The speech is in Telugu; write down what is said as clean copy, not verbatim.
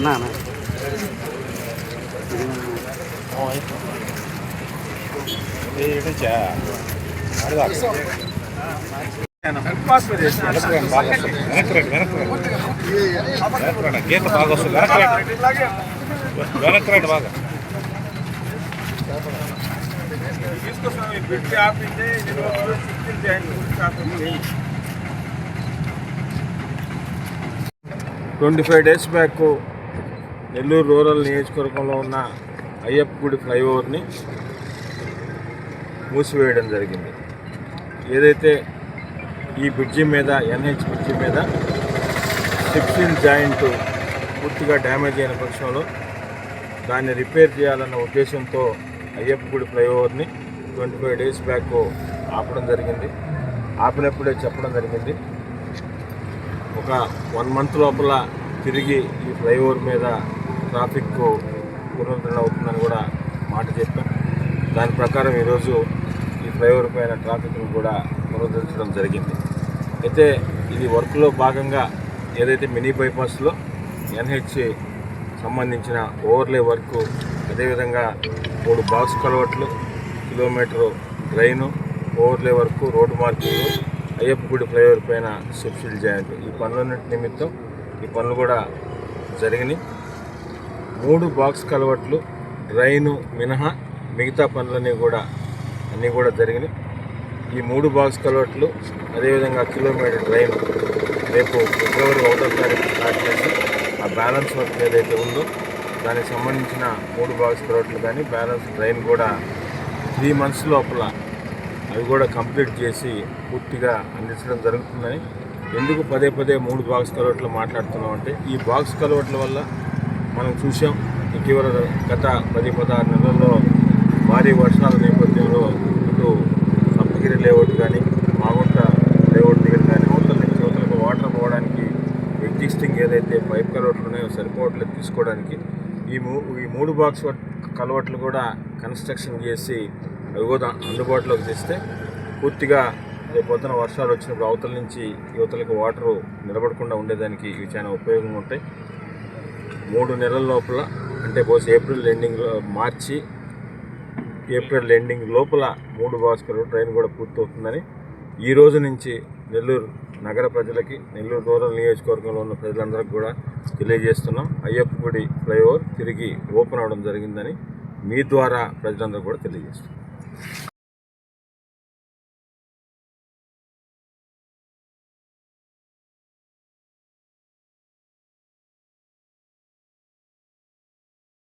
ना ना గేట్ బాగా వస్తుంది వెనక్కి రండి బాగా తీసుకొస్తాం పెట్టి ఆపిందే 25 days బ్యాక్ నెల్లూరు రూరల్ నియోజకవర్గంలో ఉన్న అయ్యప్ప గుడి ఫ్లైఓవర్ని మూసివేయడం జరిగింది. ఏదైతే ఈ బ్రిడ్జి మీద ఎన్హెచ్ బ్రిడ్జి మీద సిక్స్టీన్ జాయింట్ పూర్తిగా డ్యామేజ్ అయిన పక్షంలో దాన్ని రిపేర్ చేయాలన్న ఉద్దేశంతో అయ్యప్ప గుడి ఫ్లైఓవర్ని 25 days బ్యాక్ ఆపడం జరిగింది. ఆపినప్పుడే చెప్పడం జరిగింది ఒక 1 month లోపల తిరిగి ఈ ఫ్లైఓవర్ మీద ట్రాఫిక్ పునరుద్ధరణ అవుతుందని కూడా మాట చెప్పాం. దాని ప్రకారం ఈరోజు ఈ ఫ్లైఓవర్ పైన ట్రాఫిక్ను కూడా పునరుద్ధరించడం జరిగింది. అయితే ఇది వర్క్లో భాగంగా ఏదైతే మినీ బైపాస్లో ఎన్హెచ్ సంబంధించిన ఓవర్లే వర్క్, అదేవిధంగా 3 బాక్స్ కలవట్లు, kilometre drain, overlay work, road marking, Ayyappa గుడి ఫ్లైఓవర్ పైన సిప్సిల్ జాయింట్, ఈ పనులన్నింటి నిమిత్తం ఈ పనులు కూడా జరిగినాయి. 3 బాక్స్ కలవట్లు, డ్రైను మినహా మిగతా పనులన్నీ కూడా జరిగినాయి. ఈ 3 బాక్స్ కలవట్లు, అదేవిధంగా కిలోమీటర్ డ్రైన్ రేపు February 1వ తారీఖు స్టార్ట్ చేసి ఆ బ్యాలెన్స్ వర్క్ ఏదైతే ఉందో దానికి సంబంధించిన 3 బాక్స్ కలవట్లు కానీ బ్యాలెన్స్ డ్రైన్ కూడా 3 months లోపల అవి కూడా కంప్లీట్ చేసి పూర్తిగా అందించడం జరుగుతుందని. ఎందుకు పదే 3 బాక్స్ కలవట్లు మాట్లాడుతున్నాం అంటే, ఈ బాక్స్ కలవట్ల వల్ల మనం చూసాం ఇటీవల గత 10-16 నెలల్లో భారీ వర్షాల నేపథ్యంలో ఇటు సప్తగిరి లేఅవుట్ కానీ మాగుంట లేఅవుట్ దగ్గర కానీ అవతల నుంచి అవతలకు వాటర్ పోవడానికి ఎగ్జిస్టింగ్ ఏదైతే పైప్ కలవట్లు ఉన్నాయో సరిపోవట్లేదు తీసుకోవడానికి. ఈ 3 బాక్స్ కలవట్లు కూడా కన్స్ట్రక్షన్ చేసి అవి కూడా అందుబాటులోకి తెస్తే పూర్తిగా రేపు పొద్దున వర్షాలు వచ్చినప్పుడు అవతల నుంచి యువతలకు వాటరు నిలబడకుండా ఉండేదానికి ఇవి చాలా ఉపయోగంగా ఉంటాయి. 3 నెలల లోపల అంటే బహుశా ఏప్రిల్ ఎండింగ్ లోపల 3 బాక్స్ ట్రైన్ కూడా పూర్తవుతుందని ఈ రోజు నుంచి నెల్లూరు నగర ప్రజలకి, నెల్లూరు రూరల్ నియోజకవర్గంలో ఉన్న ప్రజలందరికీ కూడా తెలియజేస్తున్నాం. అయ్యప్ప గుడి ఫ్లైఓవర్ తిరిగి ఓపెన్ అవడం జరిగిందని మీ ద్వారా ప్రజలందరూ కూడా తెలియజేస్తున్నాం.